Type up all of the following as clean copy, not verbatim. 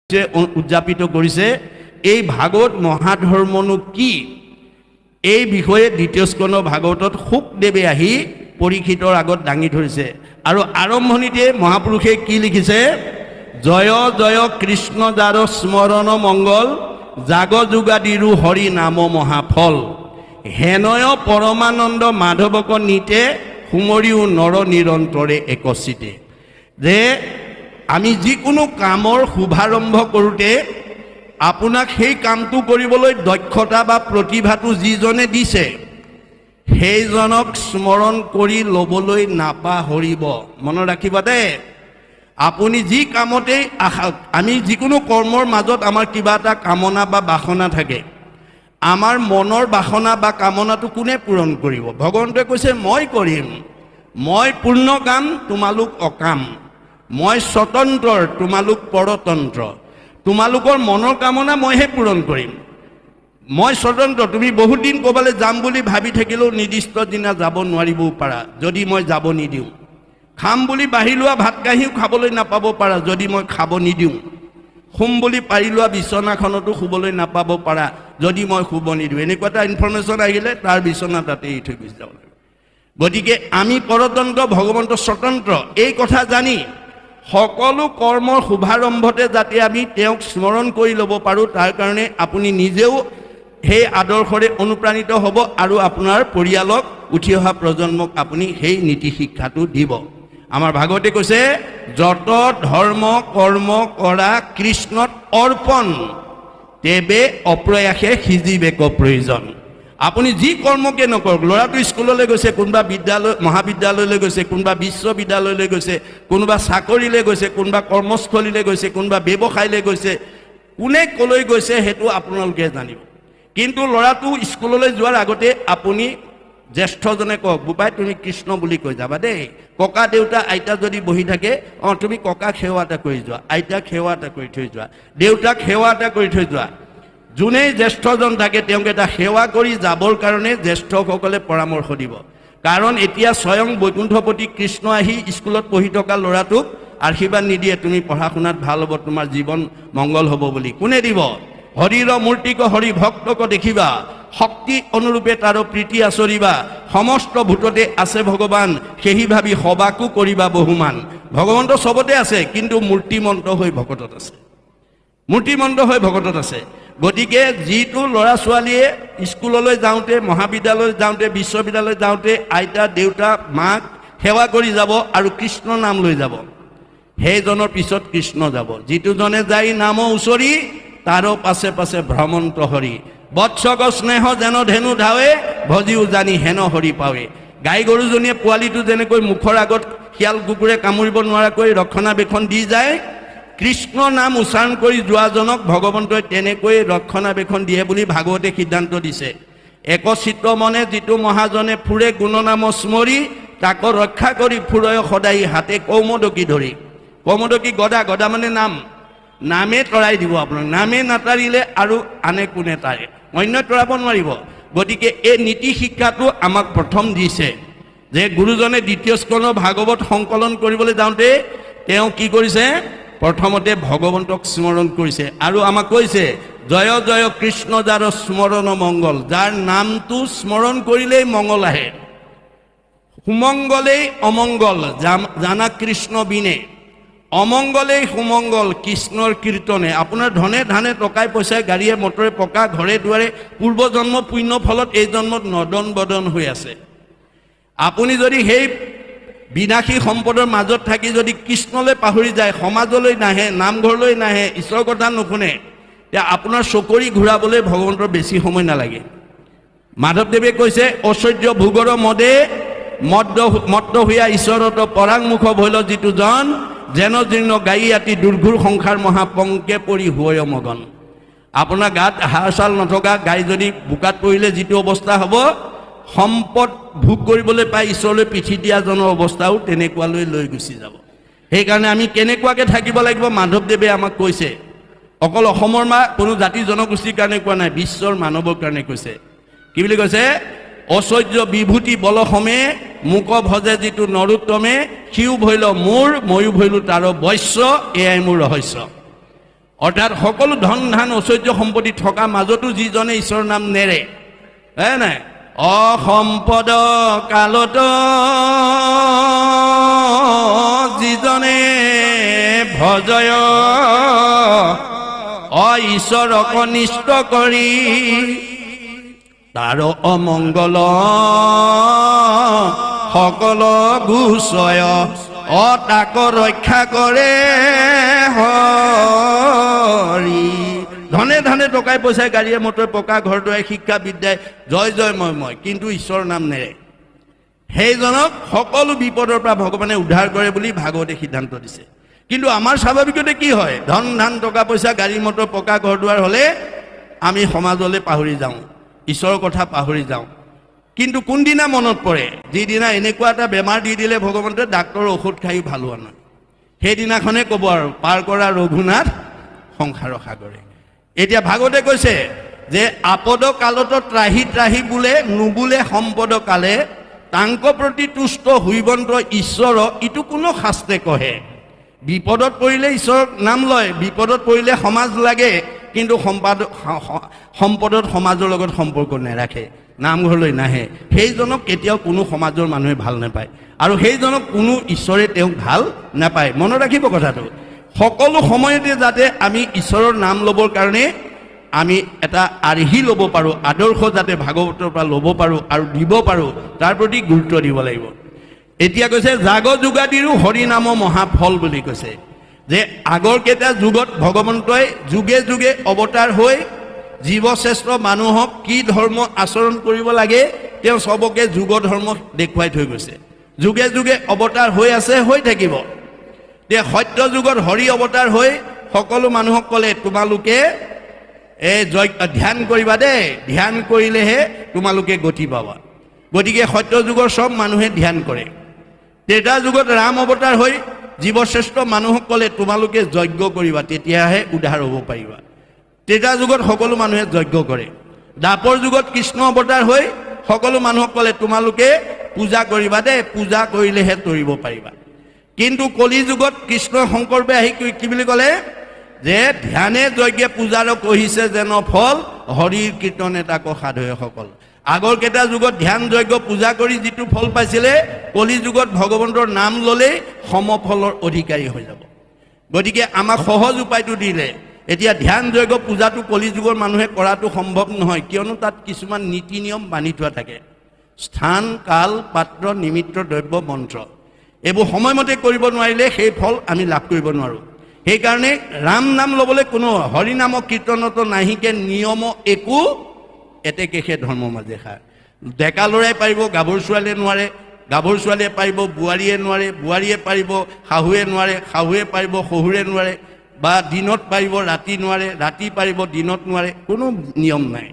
উদযাপিত কৰিছে। এই ভাগৱত মহাধৰ্মনো কি, এই বিষয়ে দ্বিতীয় স্কন্ধ ভাগৱতত শুকদেৱে আহি পৰীক্ষিতৰ আগত দাঙি ধৰিছে। আৰু আৰম্ভণিতে মহাপুৰুষে কি লিখিছে, জয় জয় কৃষ্ণ যাৰ স্মৰণ মংগল, জাগ যোগাদিৰো হৰি নাম মহাফল, হেনয় পৰমানন্দ মাধৱক নিতে, সুমৰিও নৰ নিৰন্তৰে একচিতে। যে আমি যিকোনো কামৰ শুভাৰম্ভ কৰোঁতে আপোনাক সেই কামটো কৰিবলৈ দক্ষতা বা প্ৰতিভাটো যিজনে দিছে সেইজনক স্মৰণ কৰি ল'বলৈ নাপাহৰিব। মনত ৰাখিব দেই, আপুনি যি কামতেই আমি যিকোনো কৰ্মৰ মাজত আমাৰ কিবা এটা কামনা বা বাসনা থাকে। আমাৰ মনৰ বাসনা বা কামনাটো কোনে পূৰণ কৰিব? ভগৱন্তই কৈছে মই কৰিম, মই পূৰ্ণ কাম, তোমালোক অকাম, মই স্বতন্ত্ৰ, তোমালোক পৰতন্ত্ৰ, তোমালোকৰ মনৰ কামনা মইহে পূৰণ কৰিম, মই স্বতন্ত্ৰ। তুমি বহুত দিন ক'ৰবালৈ যাম বুলি ভাবি থাকিলেও নিৰ্দিষ্ট দিনা যাব নোৱাৰিবও পাৰা যদি মই যাব নিদিওঁ। খাম বুলি বাঢ়ি লোৱা ভাত কাঁহীও খাবলৈ নাপাব পাৰা যদি মই খাব নিদিওঁ। শুম বুলি পাৰি লোৱা বিচনাখনতো শুবলৈ নাপাব পাৰা যদি মই শুব নিদিওঁ। এনেকুৱা এটা ইনফৰ্মেশ্যন আহিলে তাৰ বিচনা তাতে এৰি থৈ গুচি যাব লাগিব। গতিকে আমি পৰতন্ত্ৰ, ভগৱন্ত স্বতন্ত্ৰ। এই কথা জানি সকলো কৰ্মৰ শুভাৰম্ভতে যাতে আমি তেওঁক স্মৰণ কৰি ল'ব পাৰোঁ, তাৰ কাৰণে আপুনি নিজেও সেই আদৰ্শৰে অনুপ্ৰাণিত হ'ব আৰু আপোনাৰ পৰিয়ালক, উঠি অহা প্ৰজন্মক আপুনি সেই নীতি শিক্ষাটো দিব। আমাৰ ভাগৱতে কৈছে, যত ধৰ্ম কৰ্ম কৰা কৃষ্ণত অৰ্পণ, তেবে অপ্ৰয়াসে সিজিবেক প্ৰয়োজন। আপুনি যি কৰ্মকে নকৰক, ল'ৰাটো স্কুললৈ গৈছে, কোনোবা বিদ্যালয় মহাবিদ্যালয়লৈ গৈছে, কোনোবা বিশ্ববিদ্যালয়লৈ গৈছে, কোনোবা চাকৰিলৈ গৈছে, কোনোবা কৰ্মস্থলীলৈ গৈছে, কোনোবা ব্যৱসায়লৈ গৈছে, কোনে ক'লৈ গৈছে সেইটো আপোনালোকে জানিব। কিন্তু ল'ৰাটো স্কুললৈ যোৱাৰ আগতে আপুনি জ্যেষ্ঠজনে কওক, বোপাই তুমি কৃষ্ণ বুলি কৈ যাবা দেই। ককা দেউতা আইতা যদি বহি থাকে, তুমি ককাক সেৱা এটা কৰি যোৱা, আইতাক সেৱা এটা কৰি থৈ যোৱা, দেউতাক সেৱা এটা কৰি থৈ যোৱা। যোনেই জ্যেষ্ঠজন থাকে তেওঁক এটা সেৱা কৰি যাবৰ কাৰণে জ্যেষ্ঠসকলে পৰামৰ্শ দিব। কাৰণ এতিয়া স্বয়ং বৈকুণ্ঠপতি কৃষ্ণ আহি স্কুলত পঢ়ি থকা ল'ৰাটোক আশীৰ্বাদ নিদিয়ে, তুমি পঢ়া শুনাত ভাল হ'ব, তোমাৰ জীৱন মংগল হ'ব বুলি। কোনে দিব? হৰিৰ মূৰ্তিক হৰি ভক্তক দেখিবা, শক্তি অনুৰূপে তাৰ প্ৰীতি আচৰিবা, সমস্ত ভূততে আছে ভগৱান, সেহি ভাবি সবাকো কৰিবা বহুমান। ভগৱন্ত চবতে আছে, কিন্তু মূৰ্তিমন্ত হৈ ভকতত আছে, মূৰ্তিমন্ত হৈ ভকতত আছে। গতিকে যিটো ল'ৰা ছোৱালীয়ে স্কুললৈ যাওঁতে, মহাবিদ্যালয়লৈ যাওঁতে, বিশ্ববিদ্যালয়লৈ যাওঁতে আইতা দেউতা মাক সেৱা কৰি যাব আৰু কৃষ্ণ নাম লৈ যাব, সেইজনৰ পিছত কৃষ্ণ যাব। যিটোজনে যাই নাম উচৰি, তাৰো পাছে পাছে ভ্ৰমন্ত হৰি, বৎসক স্নেহ যেন ধেনু ধাৱে, ভজিও জানি হেন হৰি পাৱে। গাই গৰুজনীয়ে পোৱালিটো যেনেকৈ মুখৰ আগত শিয়াল কুকুৰে কামুৰিব নোৱাৰাকৈ ৰক্ষণাবেক্ষণ দি যায়, কৃষ্ণ নাম উচ্চাৰণ কৰি যোৱাজনক ভগৱন্তই তেনেকৈ ৰক্ষণাবেক্ষণ দিয়ে বুলি ভাগৱতে সিদ্ধান্ত দিছে। একচিত্ত মনে যিটো মহাজনে ফুৰে গুণনাম স্মৰি, তাক ৰক্ষা কৰি ফুৰয় সদায় হাতে কৌমদকী ধৰি। কৌমদকী গদা, গদা মানে নাম, নামে তৰাই দিব আপোনাক। নামে নাতাৰিলে আৰু আনে কোনে তাৰে, অন্য তৰাব নোৱাৰিব। গতিকে এই নীতি শিক্ষাটো আমাক প্ৰথম দিছে যে গুৰুজনে দ্বিতীয় স্কন্ধ ভাগৱত সংকলন কৰিবলৈ যাওঁতে তেওঁ কি কৰিছে, প্ৰথমতে ভগৱন্তক স্মৰণ কৰিছে আৰু আমাক কৈছে, জয় জয় কৃষ্ণ যাৰ স্মৰণ মংগল, যাৰ নামটো স্মৰণ কৰিলেই মংগল আহে। সুমংগলেই অমংগল জানা কৃষ্ণ বিনে, অমংগলেই সুমংগল কৃষ্ণৰ কীৰ্তনে। আপোনাৰ ধনে ধানে টকাই পইচাই গাড়ীয়ে মটৰে পকা ঘৰে দুৱাৰে পূৰ্বজন্ম পুণ্য ফলত এই জন্মত নদন বদন হৈ আছে। আপুনি যদি সেই বিনাশী সম্পদৰ মাজত থাকি যদি কৃষ্ণলৈ পাহৰি যায়, সমাজলৈ নাহে, নামঘৰলৈ নাহে, ঈশ্বৰৰ কথা নুশুনে, তেতিয়া আপোনাৰ চকৰি ঘূৰাবলৈ ভগৱন্তৰ বেছি সময় নালাগে। মাধৱদেৱে কৈছে, ঐশ্বৰ্য ভোগৰ মদে মত্ত হৈয়া ঈশ্বৰত পৰাংমুখ ভৈল যিটো জন, যেন জীৰ্ণ গায়ী আতি দুৰ্ঘুৰ সংসাৰ মহাপংকে পৰি হৈ মগন। আপোনাৰ গাত হাড় ছাল নথকা গাই যদি বোকাত পৰিলে যিটো অৱস্থা হ'ব, সম্পদ ভোগ কৰিবলৈ পাই ঈশ্বৰলৈ পিঠি দিয়াজনৰ অৱস্থাও তেনেকুৱালৈ লৈ গুচি যাব। সেইকাৰণে আমি কেনেকুৱাকৈ থাকিব লাগিব মাধৱদেৱে আমাক কৈছে। অকল অসমৰ কোনো জাতি জনগোষ্ঠীৰ কাৰণে কোৱা নাই, বিশ্বৰ মানৱৰ কাৰণে কৈছে। কি বুলি কৈছে? ঐশ্বৰ্য বিভূতি বলসমে, মোক ভজে যিটো নৰোত্তমে, সিও ভৈল মোৰ, ময়ো ভৈলো তাৰ বৈশ্য, এয়াই মোৰ ৰহস্য। অৰ্থাৎ সকলো ধন ধান ঐশ্বৰ্য সম্পত্তি থকা মাজতো যিজনে ঈশ্বৰৰ নাম নেৰে নাই অসম্পদ কালত যিজনে ভজয় ঈশ্বৰক অনিষ্ট কৰি তাৰ অমংগল সকল গুচয় তাক ৰক্ষা কৰে হৰি ধনে ধনে টকাই পইচাই গাড়ীয়ে মটৰে পকা ঘৰ দুৱাই শিক্ষা বিদ্যাই জয় জয় মই কিন্তু ঈশ্বৰৰ নাম নেৰে সেইজনক সকলো বিপদৰ পৰা ভগৱানে উদ্ধাৰ কৰে বুলি ভাগৱতে সিদ্ধান্ত দিছে কিন্তু আমাৰ স্বাভাৱিকতে কি হয় ধন ধান টকা পইচা গাড়ী মটৰ পকা ঘৰ দুৱাৰ হ'লে আমি সমাজলৈ পাহৰি যাওঁ ঈশ্বৰৰ কথা পাহৰি যাওঁ কিন্তু কোনদিনা মনত পৰে যিদিনা এনেকুৱা এটা বেমাৰ দি দিলে ভগৱন্তে ডাক্তৰৰ ঔষধ খাই ভাল হোৱা নাই সেইদিনাখনে ক'ব আৰু পাৰ কৰা ৰঘুনাথ সংসাৰৰ সাগৰে এতিয়া ভাগৱতে কৈছে যে আপদ কালত ত্ৰাহি ত্ৰাহি বোলে নুবোলে সম্পদ কালে তাংক প্ৰতি তুষ্ট হৈবন্ত ঈশ্বৰ ইটো কোনো শাস্ত্ৰে কহে বিপদত পৰিলে ঈশ্বৰৰ নাম লয় বিপদত পৰিলে সমাজ লাগে কিন্তু সম্পদত সমাজৰ লগত সম্পৰ্ক নাৰাখে নামঘৰলৈ নাহে সেইজনক কেতিয়াও কোনো সমাজৰ মানুহে ভাল নাপায় আৰু সেইজনক কোনো ঈশ্বৰে তেওঁক ভাল নাপায় মনত ৰাখিব কথাটো সকলো সময়তে যাতে আমি ঈশ্বৰৰ নাম ল'বৰ কাৰণে আমি এটা আৰ্হি ল'ব পাৰোঁ আদৰ্শ যাতে ভাগৱতৰ পৰা ল'ব পাৰোঁ আৰু দিব পাৰোঁ তাৰ প্ৰতি গুৰুত্ব দিব লাগিব এতিয়া কৈছে জাগ যোগাদিৰো হৰি নাম মহাফল বুলি কৈছে যে আগৰ কেইটা যুগত ভগৱন্তই যুগে যুগে অৱতাৰ হৈ জীৱশ্ৰেষ্ঠ মানুহক কি ধৰ্ম আচৰণ কৰিব লাগে তেওঁ সবকে যুগ ধৰ্ম দেখুৱাই থৈ গৈছে যুগে যুগে অৱতাৰ হৈ আছে হৈ থাকিব তে সত্য যুগত হৰি অৱতাৰ হৈ সকলো মানুহক ক'লে তোমালোকে ধ্যান কৰিবা দেই ধ্যান কৰিলেহে তোমালোকে গতি পাবা গতিকে সত্য যুগৰ সব মানুহে ধ্যান কৰে ত্ৰেতা যুগত ৰাম অৱতাৰ হৈ জীৱশ্ৰেষ্ঠ মানুহক ক'লে তোমালোকে যজ্ঞ কৰিবা তেতিয়াহে উদ্ধাৰ হ'ব পাৰিবা ত্ৰেতা যুগত সকলো মানুহে যজ্ঞ কৰে দ্বাপৰ যুগত কৃষ্ণ অৱতাৰ হৈ সকলো মানুহক ক'লে তোমালোকে পূজা কৰিবা দেই পূজা কৰিলেহে তৰিব পাৰিবা কিন্তু কলি যুগত কৃষ্ণ শংকৰবে আহি কি বুলি ক'লে যে ধ্যানে যজ্ঞে পূজাৰ কহিছে যেন ফল হৰিৰ কীৰ্তনে তাক সাধুৱে সকল আগৰ কেইটা যুগত ধ্যান যজ্ঞ পূজা কৰি যিটো ফল পাইছিলে কলি যুগত ভগৱন্তৰ নাম ল'লেই সমফলৰ অধিকাৰী হৈ যাব গতিকে আমাক সহজ উপায়টো দিলে এতিয়া ধ্যান যজ্ঞ পূজাটো কলি যুগৰ মানুহে কৰাটো সম্ভৱ নহয় কিয়নো তাত কিছুমান নীতি নিয়ম বান্ধি থোৱা থাকে স্থান কাল পাত্ৰ নিমিত্ত দ্ৰব্য মন্ত্ৰ এইবোৰ সময়মতে কৰিব নোৱাৰিলে সেই ফল আমি লাভ কৰিব নোৱাৰোঁ সেইকাৰণে ৰাম নাম ল'বলৈ কোনো হৰি নামক কীৰ্তনতো নাহিকে নিয়ম একো এতেকেহে ধৰ্ম মাজে খায় ডেকা ল'ৰাই পাৰিব গাভৰু ছোৱালীয়ে নোৱাৰে গাভৰু ছোৱালীয়ে পাৰিব বোৱাৰীয়ে নোৱাৰে বোৱাৰীয়ে পাৰিব শাহুৱে নোৱাৰে শাহুৱে পাৰিব শহুৰে নোৱাৰে বা দিনত পাৰিব ৰাতি নোৱাৰে ৰাতি পাৰিব দিনত নোৱাৰে কোনো নিয়ম নাই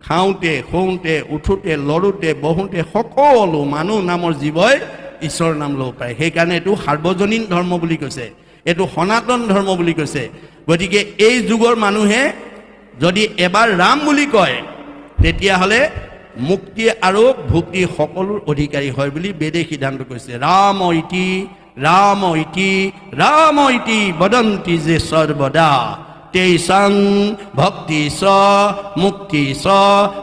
খাওঁতে শুওঁতে উঠোঁতে লৰোঁতে বহোঁতে সকলো মানুহ নামৰ জীৱই ঈশ্বৰৰ নাম ল'ব পাৰে সেইকাৰণে এইটো সাৰ্বজনীন ধৰ্ম বুলি কৈছে এইটো সনাতন ধৰ্ম বুলি কৈছে গতিকে এই যুগৰ মানুহে যদি এবাৰ ৰাম বুলি কয় তেতিয়াহ'লে মুক্তি আৰু ভক্তি সকলোৰ অধিকাৰী হয় বুলি বেদে সিদ্ধান্ত কৰিছে ৰাম ইতি বদন্তি যে সৰ্বদা তেইসাং ভক্তি চ মুক্তি চ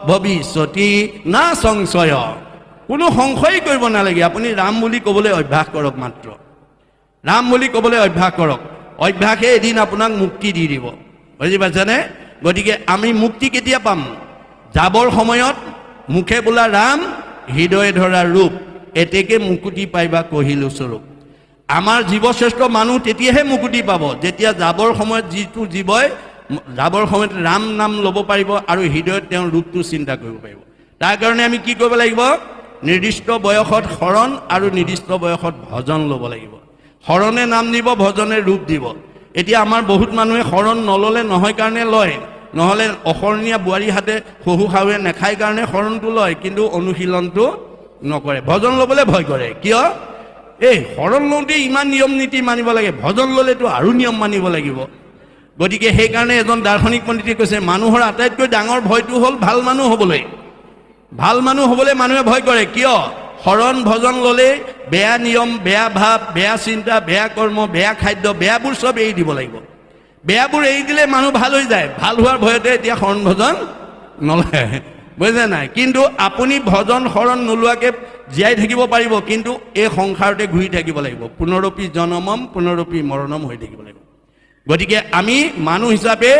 ভৱিষ্যতি না সংশয় কোনো সংশয় কৰিব নালাগে আপুনি ৰাম বুলি ক'বলৈ অভ্যাস কৰক মাত্ৰ ৰাম বুলি ক'বলৈ অভ্যাস কৰক অভ্যাসে এদিন আপোনাক মুক্তি দি দিব বুজি পাইছেনে গতিকে আমি মুক্তি কেতিয়া পাম যাবৰ সময়ত মুখে বোলা ৰাম হৃদয়ে ধৰা ৰূপ এতেকে মুকুতি পাইবা কহিলো স্বৰূপ আমাৰ জীৱশ্ৰেষ্ঠ মানুহ তেতিয়াহে মুকুতি পাব যেতিয়া যাবৰ সময়ত যিটো জীৱই যাবৰ সময়ত ৰাম নাম ল'ব পাৰিব আৰু হৃদয়ত তেওঁৰ ৰূপটো চিন্তা কৰিব পাৰিব তাৰ কাৰণে আমি কি কৰিব লাগিব নিৰ্দিষ্ট বয়সত শৰণ আৰু নিৰ্দিষ্ট বয়সত ভজন ল'ব লাগিব শৰণে নাম দিব ভজনে ৰূপ দিব এতিয়া আমাৰ বহুত মানুহে শৰণ নল'লে নহয় কাৰণে লয় নহ'লে অশৰণীয়া বোৱাৰী হাতে শহু শাহুৱে নেখায় কাৰণে শৰণটো লয় কিন্তু অনুশীলনটো নকৰে ভজন ল'বলৈ ভয় কৰে কিয় এই শৰণ লওঁতে ইমান নিয়ম নীতি মানিব লাগে ভজন ল'লেতো আৰু নিয়ম মানিব লাগিব গতিকে সেইকাৰণে এজন দাৰ্শনিক পণ্ডিতে কৈছে মানুহৰ আটাইতকৈ ডাঙৰ ভয়টো হ'ল ভাল মানুহ হ'বলৈ মানুহে ভয় কৰে কিয় শৰণ ভজন ল'লে বেয়া নিয়ম বেয়া ভাৱ বেয়া চিন্তা বেয়া কৰ্ম বেয়া খাদ্য বেয়াবোৰ চব এৰি দিব লাগিব বেয়াবোৰ এৰি দিলে মানুহ ভাল হৈ যায়। ভাল হোৱাৰ ভয়তে এতিয়া শৰণ ভজন নলয়, বুজিছে নাই? কিন্তু আপুনি ভজন শৰণ নোলোৱাকৈ জীয়াই থাকিব পাৰিব, কিন্তু এই সংসাৰতে ঘূৰি থাকিব লাগিব। পুনৰপি জনমম পুনৰপি মৰণম হৈ থাকিব লাগিব। গতিকে আমি মানুহ হিচাপে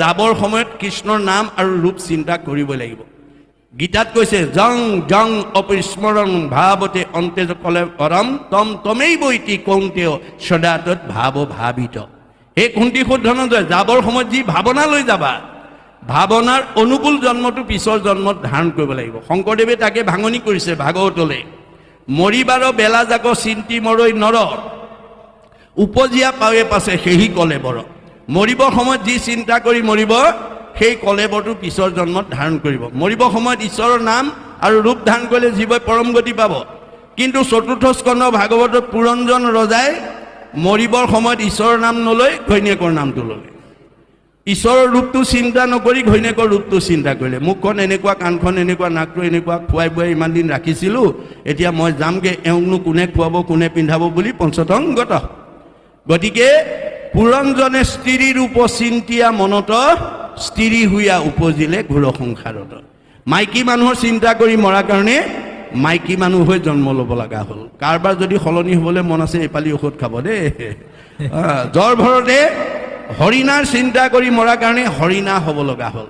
যাবৰ সময়ত কৃষ্ণৰ নাম আৰু ৰূপ চিন্তা কৰিব লাগিব। গীতাত কৈছে জং জং অপস্মৰণ ভাৱতে অন্তে কলে পৰম তম তমেই বৈতি কৌন্তেয় সদাতত ভাৱ ভাবিত। সেই কুন্তি ধনঞ্জয় যাবৰ সময়ত যি ভাৱনা লৈ যাবা, ভাৱনাৰ অনুকূল জন্মটো পিছৰ জন্মত ধাৰণ কৰিব লাগিব। শংকৰদেৱে তাকে ভাঙনি কৰিছে ভাগৱতলৈ। মৰিবাৰ বেলা জাক চিন্তি মৰৈ নৰ, উপজিয়া পাৱে পাছে সেহি কলে বৰ। মৰিবৰ সময়ত যি চিন্তা কৰি মৰিব, সেই কলেবৰটো পিছৰ জন্মত ধাৰণ কৰিব। মৰিবৰ সময়ত ঈশ্বৰৰ নাম আৰু ৰূপ ধাৰণ কৰিলে জীৱই পৰম গতি পাব। কিন্তু চতুৰ্থ স্কন্ধ ভাগৱতত পুৰঞ্জন ৰজাই মৰিবৰ সময়ত ঈশ্বৰৰ নাম নলৈ ঘৈণীয়েকৰ নামটো ল'লে। ঈশ্বৰৰ ৰূপটো চিন্তা নকৰি ঘৈণীয়েকৰ ৰূপটো চিন্তা কৰিলে। মুখখন এনেকুৱা, কাণখন এনেকুৱা, নাকটো এনেকুৱা, খুৱাই বুৱাই ইমান দিন ৰাখিছিলোঁ, এতিয়া মই যামগৈ, এওঁকনো কোনে খুৱাব কোনে পিন্ধাব বুলি পঞ্চতংগত। গতিকে পুৰঞ্জনে স্ত্ৰী ৰূপ চিন্তিয়া মনত, স্ত্ৰী হুইয়া উপজিলে ঘোৰ সংসাৰত। মাইকী মানুহৰ চিন্তা কৰি মৰাৰ কাৰণে মাইকী মানুহ হৈ জন্ম ল'ব লগা হ'ল। কাৰোবাৰ যদি সলনি হ'বলৈ মন আছে এইপালি ঔষধ খাব দেই। জ্বৰ ভৰতে হৰিণাৰ চিন্তা কৰি মৰাৰ কাৰণে হৰিণা হ'ব লগা হ'ল।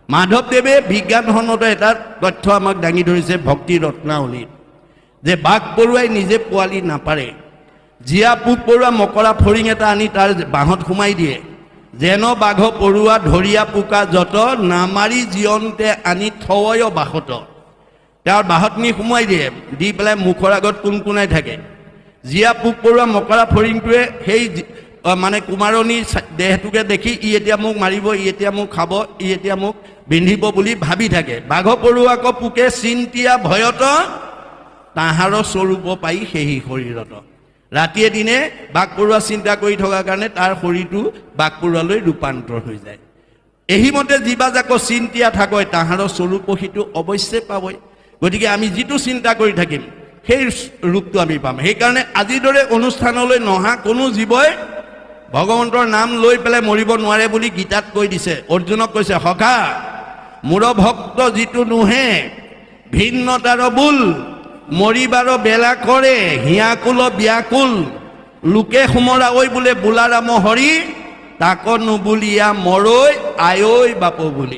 মাধৱদেৱে বিজ্ঞানসন্মত এটা তথ্য আমাক দাঙি ধৰিছে ভক্তি ৰত্নাৱলীত, যে বাঘ পৰুৱাই নিজে পোৱালি নাপাৰে। জীয়া পোক পৰুৱা মকৰা ফৰিং এটা আনি তাৰ বাঁহত সোমাই দিয়ে, যেন বাঘ পৰুৱা ধৰিয়া পোকা যত নামাৰি জীয়ন্তে আনি থয় বাহত। তেওঁৰ বাহত নি সোমাই দিয়ে, দি পেলাই মুখৰ আগত কোনকোনাই থাকে। জীয়া পোক পৰুৱা মকৰা ফৰিংটোৱে সেই মানে কুমাৰণীৰ দেহটোকে দেখি ই এতিয়া মোক মাৰিব, ই এতিয়া মোক খাব, ই এতিয়া মোক বিন্ধিব বুলি ভাবি থাকে। বাঘ পৰুৱাক পোকে চিন্তিয়া ভয়ত, তাহাৰ স্বৰূপ পাই সেহি শৰীৰত। ৰাতিয়ে দিনে বাঘ পৰুৱা চিন্তা কৰি থকাৰ কাৰণে তাৰ শৰীৰটো বাঘ পৰুৱালৈ ৰূপান্তৰ হৈ যায়। এহিমতে জীৱা যাক চিন্তিয়া থাকয়, তাহাৰ স্বৰূপ সিটো অৱশ্যে পাবই। গতিকে আমি যিটো চিন্তা কৰি থাকিম সেই ৰূপটো আমি পাম। সেইকাৰণে আজিৰ দৰে অনুষ্ঠানলৈ নহা কোনো জীৱই ভগৱন্তৰ নাম লৈ পেলাই মৰিব নোৱাৰে বুলি গীতাত কৈ দিছে। অৰ্জুনক কৈছে, সখা মোৰ ভক্ত যিটো নোহে ভিন্নতাৰ বোল, মৰিবাৰ বেলা কৰে হিয়াকুল ব্যাকুল। লোকে সোমৰা ঐ বোলে বোলাৰাম হৰি, তাক নুবুলিয়া মৰৈ আয়ৈ বাপ বুলি।